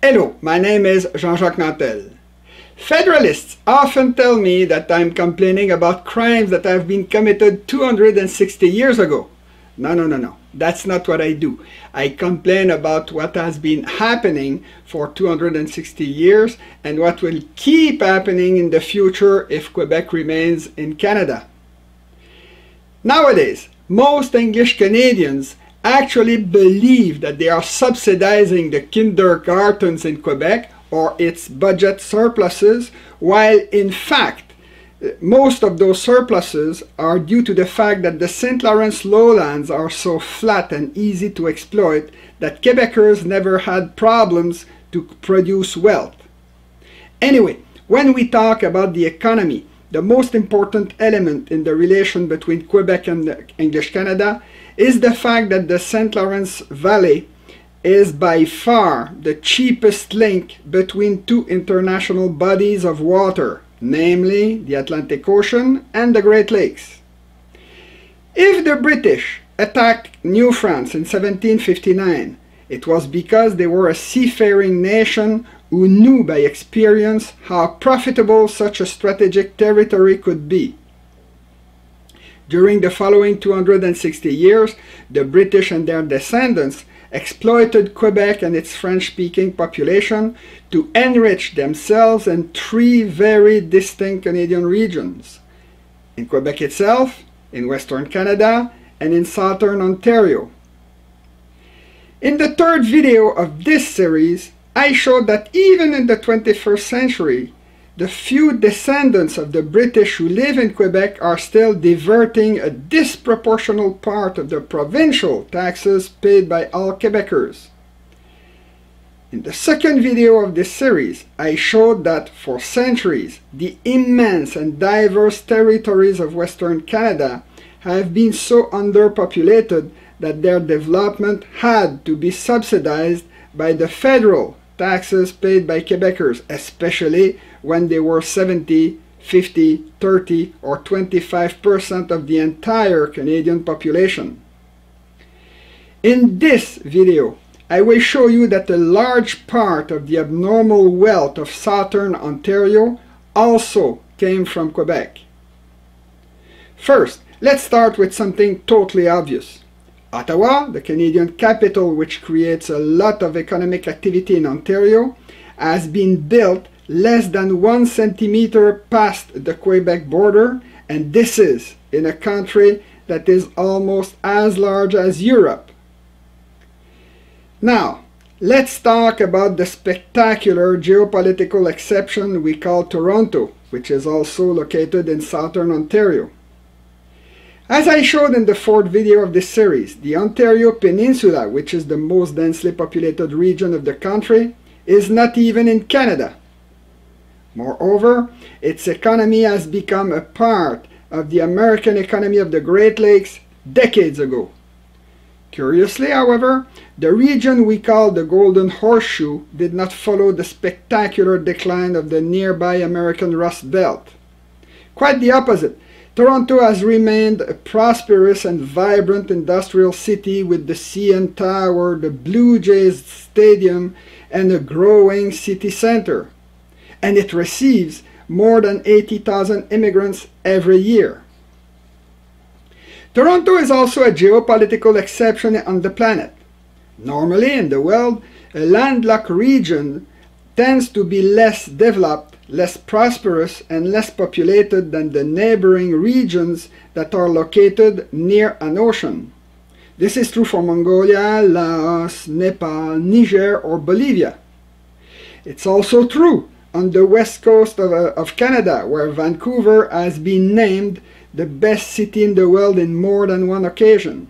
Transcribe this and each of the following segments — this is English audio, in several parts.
Hello, my name is Jean-Jacques Nantel. Federalists often tell me that I'm complaining about crimes that have been committed 260 years ago. No. That's not what I do. I complain about what has been happening for 260 years and what will keep happening in the future if Quebec remains in Canada. Nowadays, most English Canadians actually believe that they are subsidizing the kindergartens in Quebec or its budget surpluses, while in fact most of those surpluses are due to the fact that the St. Lawrence lowlands are so flat and easy to exploit that Quebecers never had problems to produce wealth. Anyway, when we talk about the economy, the most important element in the relation between Quebec and English Canada is the fact that the St. Lawrence Valley is by far the cheapest link between two international bodies of water, namely the Atlantic Ocean and the Great Lakes. If the British attacked New France in 1759, it was because they were a seafaring nation who knew by experience how profitable such a strategic territory could be. During the following 260 years, the British and their descendants exploited Quebec and its French-speaking population to enrich themselves in three very distinct Canadian regions: in Quebec itself, in Western Canada, and in Southern Ontario. In the third video of this series, I showed that even in the 21st century, the few descendants of the British who live in Quebec are still diverting a disproportional part of the provincial taxes paid by all Quebecers. In the second video of this series, I showed that for centuries, the immense and diverse territories of Western Canada have been so underpopulated that their development had to be subsidized by the federal taxes paid by Quebecers, especially when they were 70, 50, 30 or 25% of the entire Canadian population. In this video, I will show you that a large part of the abnormal wealth of Southern Ontario also came from Quebec. First, let's start with something totally obvious. Ottawa, the Canadian capital which creates a lot of economic activity in Ontario, has been built less than 1 centimeter past the Quebec border, and this is in a country that is almost as large as Europe. Now, let's talk about the spectacular geopolitical exception we call Toronto, which is also located in Southern Ontario. As I showed in the fourth video of this series, the Ontario Peninsula, which is the most densely populated region of the country, is not even in Canada. Moreover, its economy has become a part of the American economy of the Great Lakes decades ago. Curiously, however, the region we call the Golden Horseshoe did not follow the spectacular decline of the nearby American Rust Belt. Quite the opposite. Toronto has remained a prosperous and vibrant industrial city with the CN Tower, the Blue Jays Stadium, and a growing city center. And it receives more than 80,000 immigrants every year. Toronto is also a geopolitical exception on the planet. Normally in the world, a landlocked region tends to be less developed, less prosperous, and less populated than the neighboring regions that are located near an ocean. This is true for Mongolia, Laos, Nepal, Niger, or Bolivia. It's also true on the west coast of Canada, where Vancouver has been named the best city in the world in more than one occasion.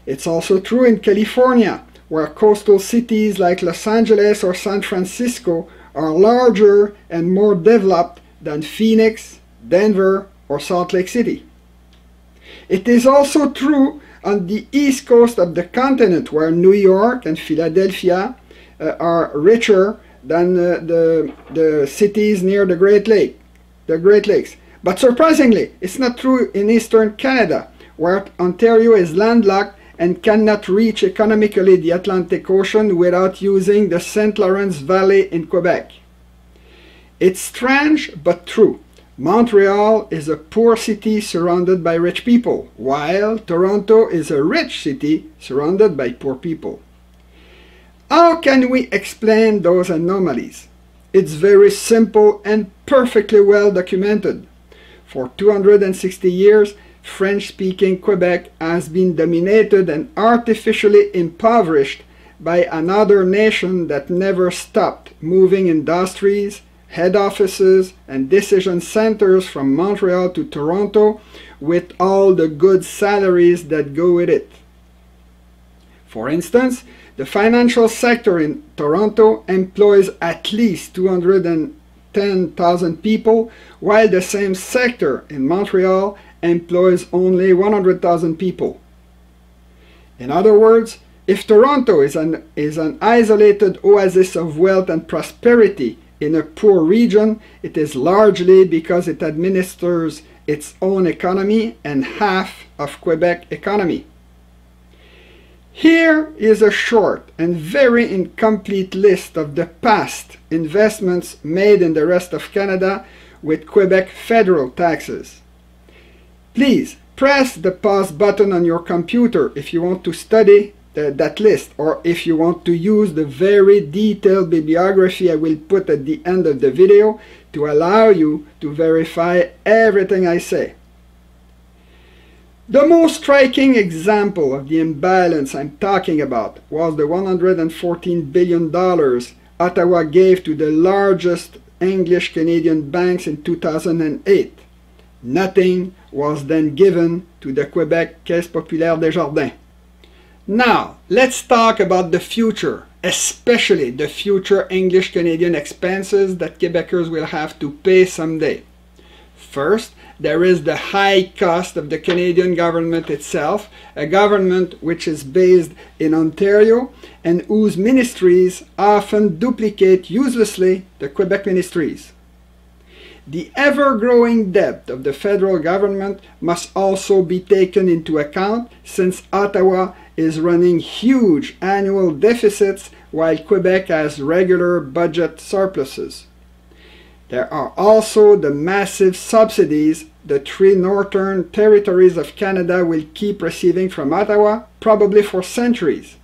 It's also true in California, where coastal cities like Los Angeles or San Francisco are larger and more developed than Phoenix, Denver, or Salt Lake City. It is also true on the east coast of the continent, where New York and Philadelphia are richer than the cities near the Great Lakes. But surprisingly, it's not true in eastern Canada, where Ontario is landlocked and cannot reach economically the Atlantic Ocean without using the St. Lawrence Valley in Quebec. It's strange but true. Montreal is a poor city surrounded by rich people, while Toronto is a rich city surrounded by poor people. How can we explain those anomalies? It's very simple and perfectly well documented. For 260 years, French-speaking Quebec has been dominated and artificially impoverished by another nation that never stopped moving industries, head offices, and decision centers from Montreal to Toronto with all the good salaries that go with it. For instance, the financial sector in Toronto employs at least 210,000 people, while the same sector in Montreal employs only 100,000 people. In other words, if Toronto is an isolated oasis of wealth and prosperity in a poor region, it is largely because it administers its own economy and half of Quebec's economy. Here is a short and very incomplete list of the past investments made in the rest of Canada with Quebec federal taxes. Please press the pause button on your computer if you want to study that list, or if you want to use the very detailed bibliography I will put at the end of the video to allow you to verify everything I say. The most striking example of the imbalance I'm talking about was the $114 billion Ottawa gave to the largest English-Canadian banks in 2008. Nothing was then given to the Quebec Caisse Populaire Desjardins. Now, let's talk about the future, especially the future English-Canadian expenses that Quebecers will have to pay someday. First, there is the high cost of the Canadian government itself, a government which is based in Ontario and whose ministries often duplicate uselessly the Quebec ministries. The ever-growing debt of the federal government must also be taken into account, since Ottawa is running huge annual deficits while Quebec has regular budget surpluses. There are also the massive subsidies the three northern territories of Canada will keep receiving from Ottawa, probably for centuries.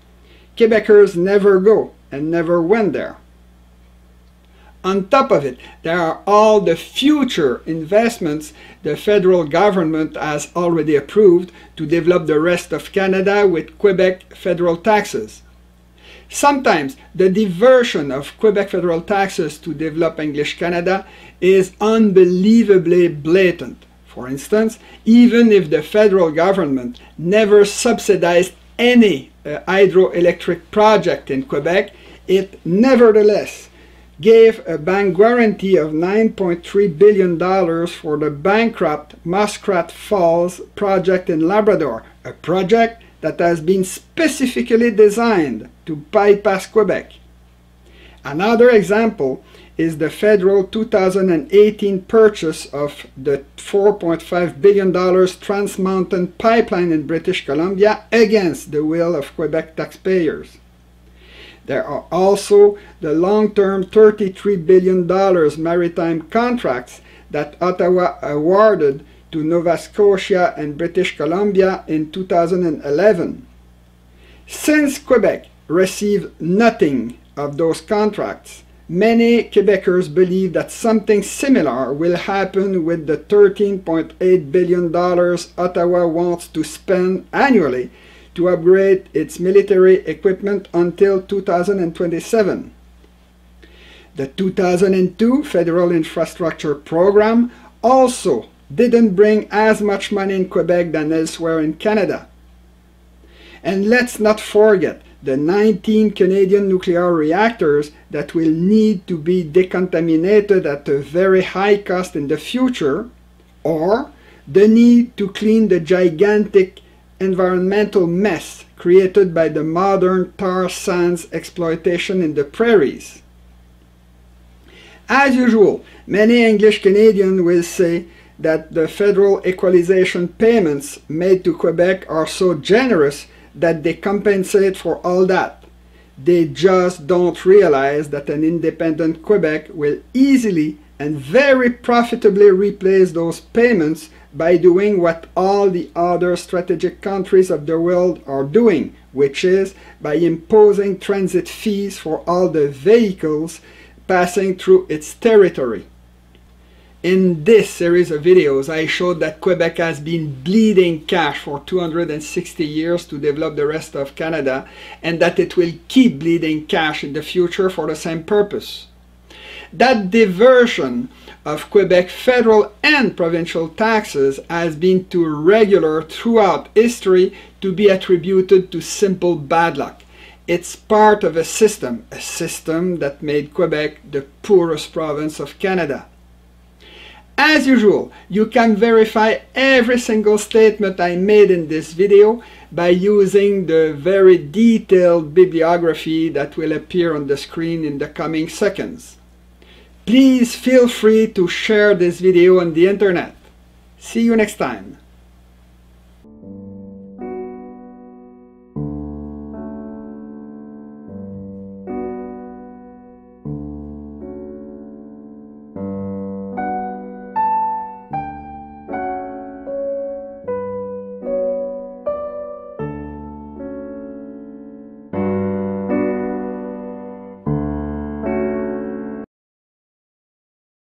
Quebecers never go and never went there. On top of it, there are all the future investments the federal government has already approved to develop the rest of Canada with Quebec federal taxes. Sometimes the diversion of Quebec federal taxes to develop English Canada is unbelievably blatant. For instance, even if the federal government never subsidized any hydroelectric project in Quebec, it nevertheless gave a bank guarantee of $9.3 billion for the bankrupt Muskrat Falls project in Labrador, a project that has been specifically designed to bypass Quebec. Another example is the federal 2018 purchase of the $4.5 billion Trans Mountain pipeline in British Columbia against the will of Quebec taxpayers. There are also the long-term $33 billion maritime contracts that Ottawa awarded to Nova Scotia and British Columbia in 2011. Since Quebec received nothing of those contracts, many Quebecers believe that something similar will happen with the $13.8 billion Ottawa wants to spend annually to upgrade its military equipment until 2027. The 2002 Federal Infrastructure Program also didn't bring as much money in Quebec than elsewhere in Canada. And let's not forget the 19 Canadian nuclear reactors that will need to be decontaminated at a very high cost in the future, or the need to clean the gigantic environmental mess created by the modern tar sands exploitation in the prairies. As usual, many English Canadians will say that the federal equalization payments made to Quebec are so generous that they compensate for all that. They just don't realize that an independent Quebec will easily and very profitably replace those payments by doing what all the other strategic countries of the world are doing, which is by imposing transit fees for all the vehicles passing through its territory. In this series of videos, I showed that Quebec has been bleeding cash for 260 years to develop the rest of Canada, and that it will keep bleeding cash in the future for the same purpose. That diversion of Quebec federal and provincial taxes has been too regular throughout history to be attributed to simple bad luck. It's part of a system that made Quebec the poorest province of Canada. As usual, you can verify every single statement I made in this video by using the very detailed bibliography that will appear on the screen in the coming seconds. Please feel free to share this video on the internet. See you next time.